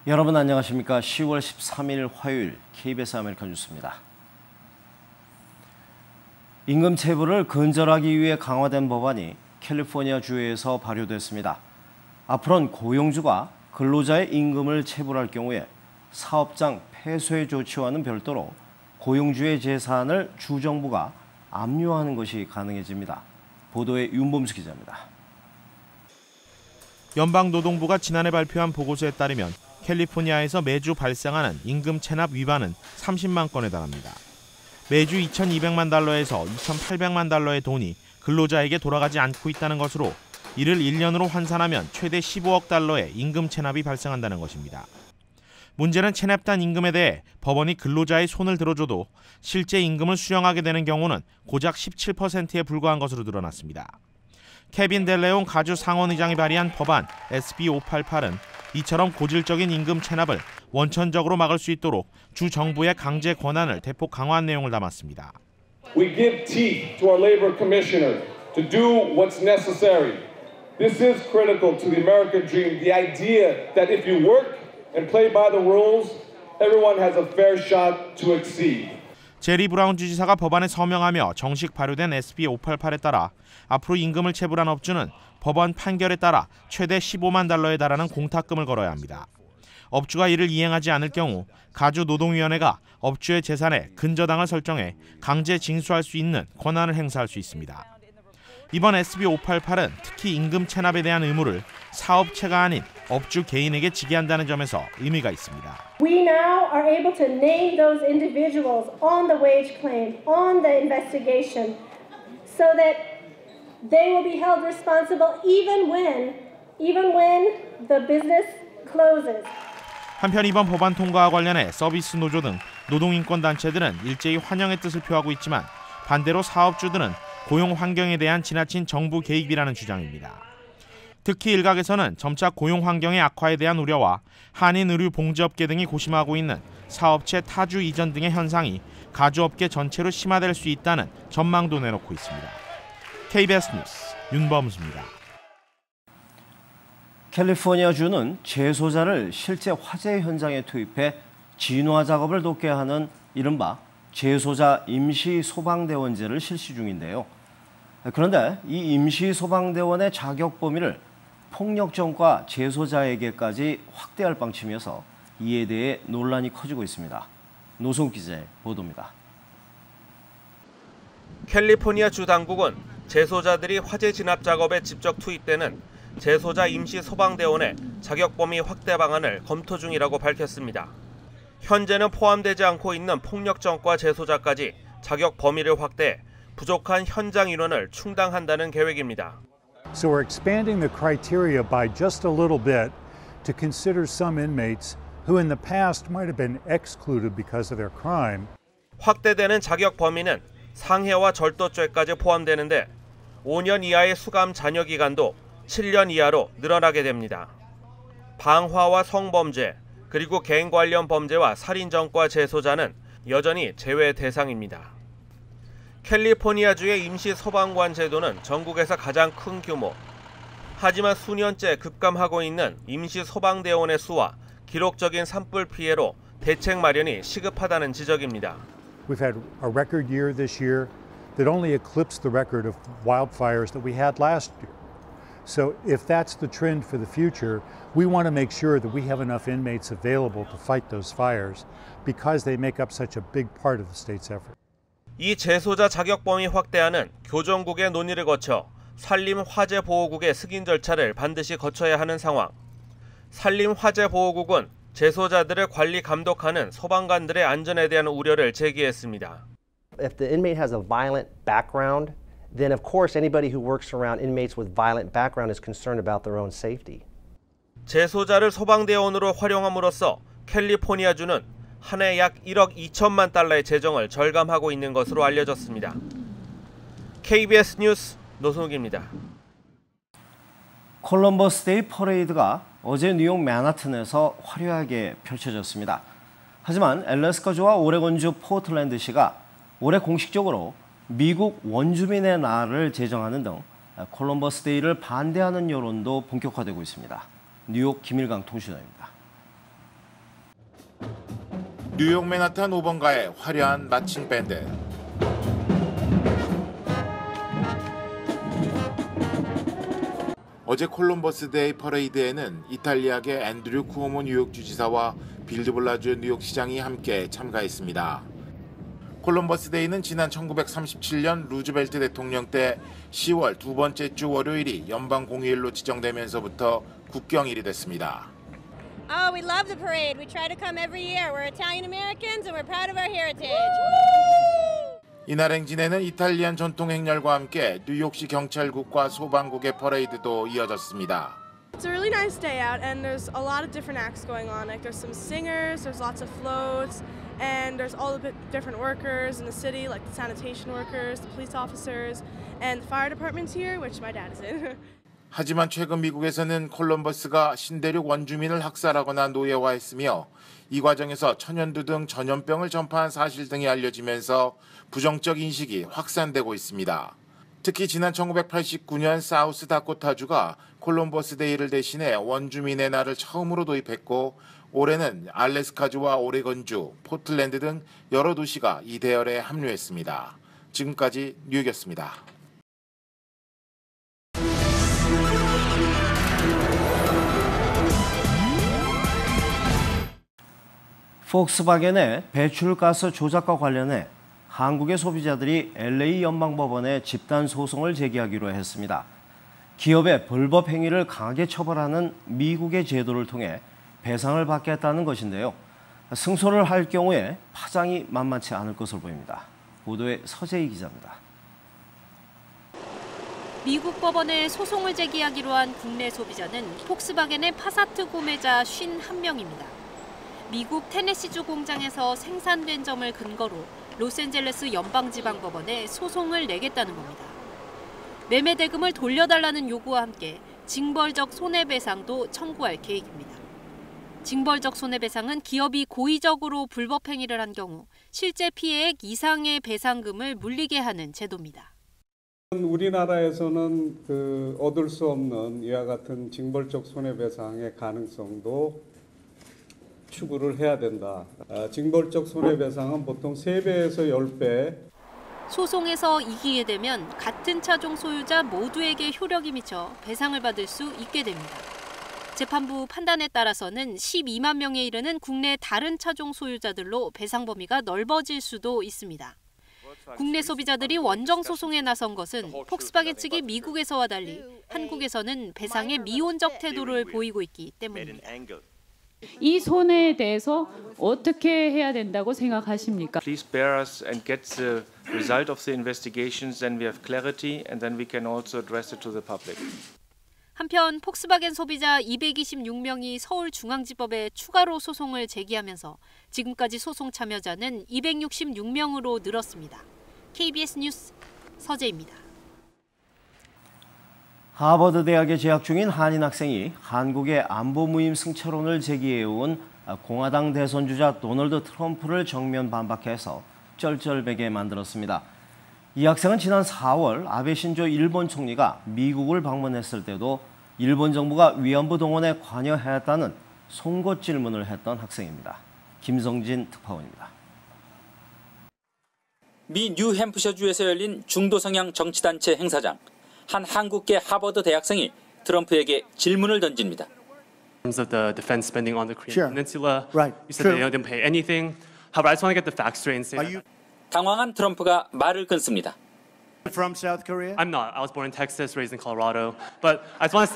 여러분 안녕하십니까? 10월 13일 화요일 KBS 아메리칸 뉴스입니다. 임금 체불을 근절하기 위해 강화된 법안이 캘리포니아 주에서 발효됐습니다. 앞으로는 고용주가 근로자의 임금을 체불할 경우에 사업장 폐쇄 조치와는 별도로 고용주의 재산을 주정부가 압류하는 것이 가능해집니다. 보도에 윤범수 기자입니다. 연방노동부가 지난해 발표한 보고서에 따르면 캘리포니아에서 매주 발생하는 임금 체납 위반은 30만 건에 달합니다. 매주 2,200만 달러에서 2,800만 달러의 돈이 근로자에게 돌아가지 않고 있다는 것으로 이를 1년으로 환산하면 최대 15억 달러의 임금 체납이 발생한다는 것입니다. 문제는 체납단 임금에 대해 법원이 근로자의 손을 들어줘도 실제 임금을 수령하게 되는 경우는 고작 17%에 불과한 것으로 드러났습니다. 케빈 델레옹 가주 상원의장이 발의한 법안 SB 588은 이처럼 고질적인 임금 체납을 원천적으로 막을 수 있도록 주 정부의 강제 권한을 대폭 강화한 내용을 담았습니다. We give teeth to our labor commissioner to do what's necessary. This is critical to the American dream. The idea that if you work and play by the rules, everyone has a fair shot to exceed. 제리 브라운 주지사가 법안에 서명하며 정식 발효된 SB 588에 따라 앞으로 임금을 체불한 업주는 법원 판결에 따라 최대 15만 달러에 달하는 공탁금을 걸어야 합니다. 업주가 이를 이행하지 않을 경우 가주 노동위원회가 업주의 재산에 근저당을 설정해 강제 징수할 수 있는 권한을 행사할 수 있습니다. 이번 SB 588은 특히 임금 체납에 대한 의무를 사업체가 아닌 업주 개인에게 지게 한다는 점에서 의미가 있습니다. We now are able to name those individuals on the wage claim, on the investigation, so that they will be held responsible even when the business closes. 한편 이번 법안 통과와 관련해 서비스 노조 등 노동인권단체들은 일제히 환영의 뜻을 표하고 있지만 반대로 사업주들은 고용 환경에 대한 지나친 정부 개입이라는 주장입니다. 특히 일각에서는 점차 고용 환경의 악화에 대한 우려와 한인 의류 봉제업계 등이 고심하고 있는 사업체 타주 이전 등의 현상이 가주업계 전체로 심화될 수 있다는 전망도 내놓고 있습니다. KBS 뉴스 윤범수입니다. 캘리포니아주는 재소자를 실제 화재 현장에 투입해 진화 작업을 돕게 하는 이른바 재소자 임시 소방대원제를 실시 중인데요. 그런데 이 임시 소방대원의 자격 범위를 폭력전과 재소자에게까지 확대할 방침이어서 이에 대해 논란이 커지고 있습니다. 노성욱 기자의 보도입니다. 캘리포니아 주 당국은 재소자들이 화재 진압 작업에 직접 투입되는 재소자 임시 소방대원의 자격 범위 확대 방안을 검토 중이라고 밝혔습니다. 현재는 포함되지 않고 있는 폭력전과 재소자까지 자격 범위를 확대해 부족한 현장 인원을 충당한다는 계획입니다. So we're expanding the criteria by just a little bit to consider some inmates who in the past might have been excluded because of their crime. 확대되는 자격 범위는 상해와 절도죄까지 포함되는데 5년 이하의 수감 잔여 기간도 7년 이하로 늘어나게 됩니다. 방화와 성범죄, 그리고 개인 관련 범죄와 살인전과 재소자는 여전히 제외 대상입니다. 캘리포니아주의 임시 소방관 제도는 전국에서 가장 큰 규모. 하지만 수년째 급감하고 있는 임시 소방대원의 수와 기록적인 산불 피해로 대책 마련이 시급하다는 지적입니다. We've had a record year this year that only eclipsed the record of wildfires that we had last year. So if that's the trend for the future, we want to make sure that we have enough inmates available to fight those fires because they make up such a big part of the state's effort. 이 재소자 자격 범위 확대안은 교정국의 논의를 거쳐 산림화재보호국의 승인 절차를 반드시 거쳐야 하는 상황. 산림화재보호국은 재소자들을 관리 감독하는 소방관들의 안전에 대한 우려를 제기했습니다. If the inmate has a violent background, then of course anybody who works around inmates with violent background is concerned about their own safety. 재소자를 소방대원으로 활용함으로써 캘리포니아주는 한 해 약 1억 2천만 달러의 재정을 절감하고 있는 것으로 알려졌습니다. KBS 뉴스 노승욱입니다. 콜럼버스 데이 퍼레이드가 어제 뉴욕 맨하튼에서 화려하게 펼쳐졌습니다. 하지만 엘래스카주와 오레곤주 포틀랜드시가 올해 공식적으로 미국 원주민의 날을 제정하는 등 콜럼버스 데이를 반대하는 여론도 본격화되고 있습니다. 뉴욕 김일강 통신원입니다. 뉴욕 맨하탄 5번가의 화려한 마칭 밴드. 어제 콜럼버스 데이 퍼레이드에는 이탈리아계 앤드류 쿠오모 뉴욕 주지사와 빌 드블라주 뉴욕시장이 함께 참가했습니다. 콜럼버스 데이는 지난 1937년 루즈벨트 대통령 때 10월 두 번째 주 월요일이 연방 공휴일로 지정되면서부터 국경일이 됐습니다. Oh, we love the parade. We try to come every year. We're Italian Americans and we're proud of our heritage. 이날 행진에는 이탈리안 전통 행렬과 함께 뉴욕시 경찰국과 소방국의 퍼레이드도 이어졌습니다. It's a really nice day out and there's a lot of different acts going on. Like there's some singers, there's lots of floats, and there's all the different workers in the city, like the sanitation workers, the police officers, and the fire department's here, which my dad is in. 하지만 최근 미국에서는 콜럼버스가 신대륙 원주민을 학살하거나 노예화했으며 이 과정에서 천연두 등 전염병을 전파한 사실 등이 알려지면서 부정적 인식이 확산되고 있습니다. 특히 지난 1989년 사우스 다코타주가 콜럼버스 데이를 대신해 원주민의 날을 처음으로 도입했고 올해는 알래스카주와 오레곤주, 포틀랜드 등 여러 도시가 이 대열에 합류했습니다. 지금까지 뉴욕이었습니다. 폭스바겐의 배출가스 조작과 관련해 한국의 소비자들이 LA 연방법원에 집단 소송을 제기하기로 했습니다. 기업의 불법 행위를 강하게 처벌하는 미국의 제도를 통해 배상을 받겠다는 것인데요. 승소를 할 경우에 파장이 만만치 않을 것으로 보입니다. 보도에 서재희 기자입니다. 미국 법원에 소송을 제기하기로 한 국내 소비자는 폭스바겐의 파사트 구매자 51명입니다. 미국 테네시주 공장에서 생산된 점을 근거로 로스앤젤레스 연방지방법원에 소송을 내겠다는 겁니다. 매매 대금을 돌려달라는 요구와 함께 징벌적 손해배상도 청구할 계획입니다. 징벌적 손해배상은 기업이 고의적으로 불법 행위를 한 경우 실제 피해액 이상의 배상금을 물리게 하는 제도입니다. 우리나라에서는 얻을 수 없는 이와 같은 징벌적 손해배상의 가능성도 추구를 해야 된다. 징벌적 손해배상은 보통 3배에서 10배. 소송에서 이기게 되면 같은 차종 소유자 모두에게 효력이 미쳐 배상을 받을 수 있게 됩니다. 재판부 판단에 따라서는 12만 명에 이르는 국내 다른 차종 소유자들로 배상 범위가 넓어질 수도 있습니다. 국내 소비자들이 원정 소송에 나선 것은 폭스바겐 측이 미국에서와 달리 한국에서는 배상에 미온적 태도를 보이고 있기 때문입니다. 이 손해에 대해서 어떻게 해야 된다고 생각하십니까? Please bear us and get the result of the investigations, then we have clarity and then we can also address it to the public. 한편 폭스바겐 소비자 226명이 서울중앙지법에 추가로 소송을 제기하면서 지금까지 소송 참여자는 266명으로 늘었습니다. KBS 뉴스 서재입니다. 하버드 대학에 재학 중인 한인 학생이 한국의 안보 무임 승차론을 제기해온 공화당 대선 주자 도널드 트럼프를 정면 반박해서 쩔쩔매게 만들었습니다. 이 학생은 지난 4월 아베 신조 일본 총리가 미국을 방문했을 때도 일본 정부가 위안부 동원에 관여했다는 송곳 질문을 했던 학생입니다. 김성진 특파원입니다. 미 뉴햄프셔주에서 열린 중도 성향 정치단체 행사장. 한 한국계 하버드 대학생이 트럼프에게 질문을 던집니다. In terms of the defense spending on the Korean Peninsula, you said they didn't pay anything. However, I just want to get the facts straight and say that. 당황한 트럼프가 말을 끊습니다. From South Korea? I'm not. I was born in Texas, raised in Colorado. But I just want to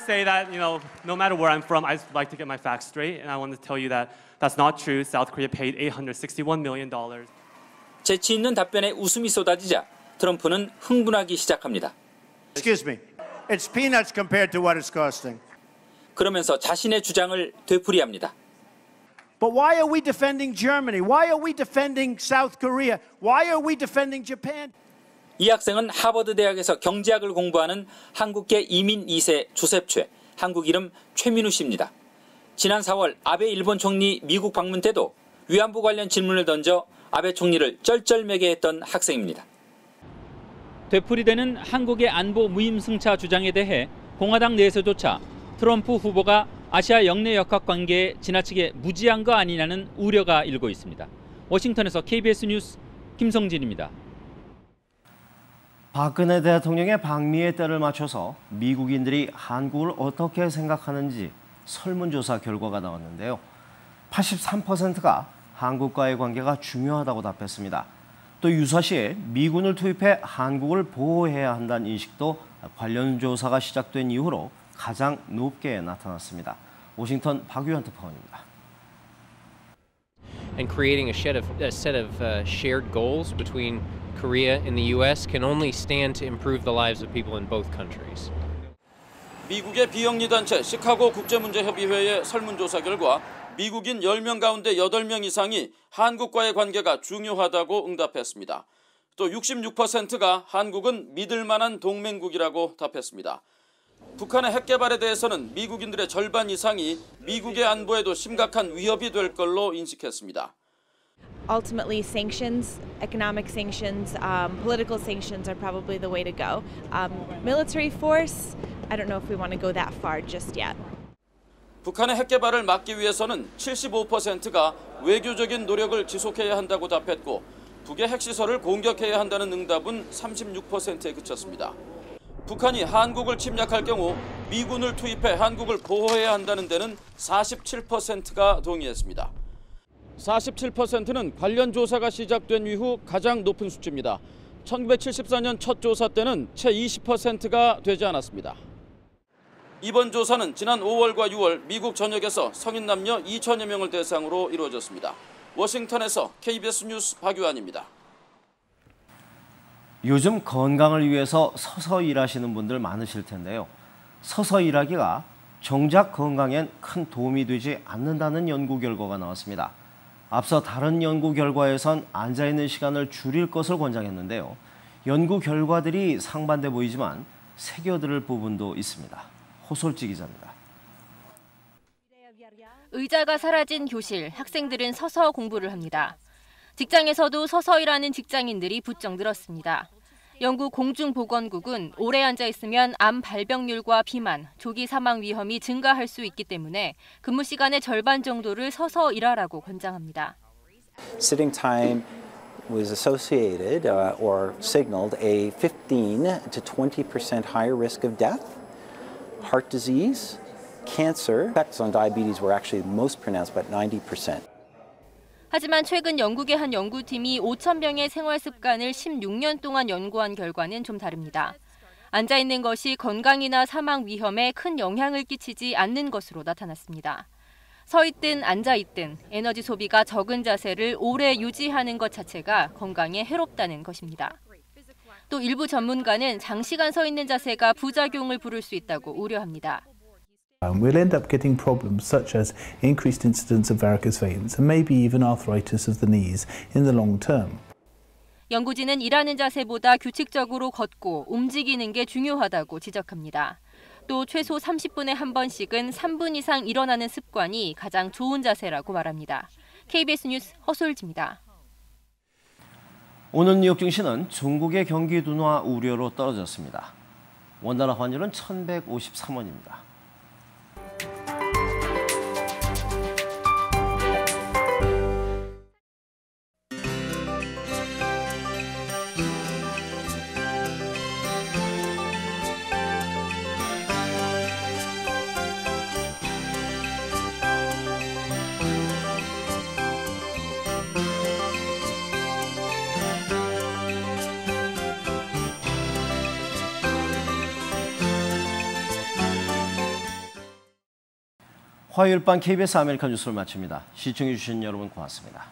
say that no matter where I'm from, I just like to get my facts straight, and I want to tell you that that's not true. South Korea paid $861 million. 재치 있는 답변에 웃음이 쏟아지자 트럼프는 흥분하기 시작합니다. Excuse me. It's peanuts compared to what it's costing. 그러면서 자신의 주장을 되풀이합니다. But why are we defending Germany? Why are we defending South Korea? Why are we defending Japan? 이 학생은 하버드 대학에서 경제학을 공부하는 한국계 이민 2세 조셉 최, 한국 이름 최민우 씨입니다. 지난 4월 아베 일본 총리 미국 방문 때도 위안부 관련 질문을 던져 아베 총리를 쩔쩔매게 했던 학생입니다. 되풀이되는 한국의 안보 무임승차 주장에 대해 공화당 내에서조차 트럼프 후보가 아시아 영내 역학 관계에 지나치게 무지한 거 아니냐는 우려가 일고 있습니다. 워싱턴에서 KBS 뉴스 김성진입니다. 박근혜 대통령의 방미의 때를 맞춰서 미국인들이 한국을 어떻게 생각하는지 설문조사 결과가 나왔는데요. 83%가 한국과의 관계가 중요하다고 답했습니다. 또 유사시에 미군을 투입해 한국을 보호해야 한다는 인식도 관련 조사가 시작된 이후로 가장 높게 나타났습니다. 워싱턴 박유한 특파원입니다. And creating a set of shared goals between Korea and the U.S. can only stand to improve the lives of people in both countries. 미국의 비영리 단체 시카고 국제문제협의회의 설문조사 결과 미국인 10명 가운데 8명 이상이 한국과의 관계가 중요하다고 응답했습니다. 또 66%가 한국은 믿을 만한 동맹국이라고 답했습니다. 북한의 핵 개발에 대해서는 미국인들의 절반 이상이 미국의 안보에도 심각한 위협이 될 걸로 인식했습니다. Ultimately, sanctions, economic sanctions, political sanctions are probably the way to go. Military force, I don't know if we want to go that far just yet. 북한의 핵 개발을 막기 위해서는 75%가 외교적인 노력을 지속해야 한다고 답했고 북의 핵시설을 공격해야 한다는 응답은 36%에 그쳤습니다. 북한이 한국을 침략할 경우 미군을 투입해 한국을 보호해야 한다는 데는 47%가 동의했습니다. 47%는 관련 조사가 시작된 이후 가장 높은 수치입니다. 1974년 첫 조사 때는 채 20%가 되지 않았습니다. 이번 조사는 지난 5월과 6월 미국 전역에서 성인 남녀 2천여 명을 대상으로 이루어졌습니다. 워싱턴에서 KBS 뉴스 박유한입니다. 요즘 건강을 위해서 서서 일하시는 분들 많으실 텐데요. 서서 일하기가 정작 건강엔 큰 도움이 되지 않는다는 연구 결과가 나왔습니다. 앞서 다른 연구 결과에선 앉아있는 시간을 줄일 것을 권장했는데요. 연구 결과들이 상반돼 보이지만 새겨들을 부분도 있습니다. 호솔지 기자입니다. 의자가 사라진 교실, 학생들은 서서 공부를 합니다. 직장에서도 서서 일하는 직장인들이 부쩍 늘었습니다. 영국 공중보건국은 오래 앉아 있으면 암 발병률과 비만, 조기 사망 위험이 증가할 수 있기 때문에 근무 시간의 절반 정도를 서서 일하라고 권장합니다. Sitting time was associated or signaled a 15 to 20% higher risk of death, heart disease, cancer. Effects on diabetes were actually most pronounced, about 90%. 하지만 최근 영국의 한 연구팀이 5천 명의 생활 습관을 16년 동안 연구한 결과는 좀 다릅니다. 앉아 있는 것이 건강이나 사망 위험에 큰 영향을 끼치지 않는 것으로 나타났습니다. 서 있든 앉아 있든 에너지 소비가 적은 자세를 오래 유지하는 것 자체가 건강에 해롭다는 것입니다. 또 일부 전문가는 장시간 서 있는 자세가 부작용을 부를 수 있다고 우려합니다. We'll end up getting problems such as increased incidence of varicose veins and maybe even arthritis of the knees in the long term. 연구진은 일하는 자세보다 규칙적으로 걷고 움직이는 게 중요하다고 지적합니다. 또 최소 30분에 한 번씩은 3분 이상 일어나는 습관이 가장 좋은 자세라고 말합니다. KBS 뉴스 허솔지입니다. 오늘 뉴욕 증시는 중국의 경기 둔화 우려로 떨어졌습니다. 원달러 환율은 1,153원입니다. 화요일 밤 KBS 아메리칸 뉴스를 마칩니다. 시청해주신 여러분 고맙습니다.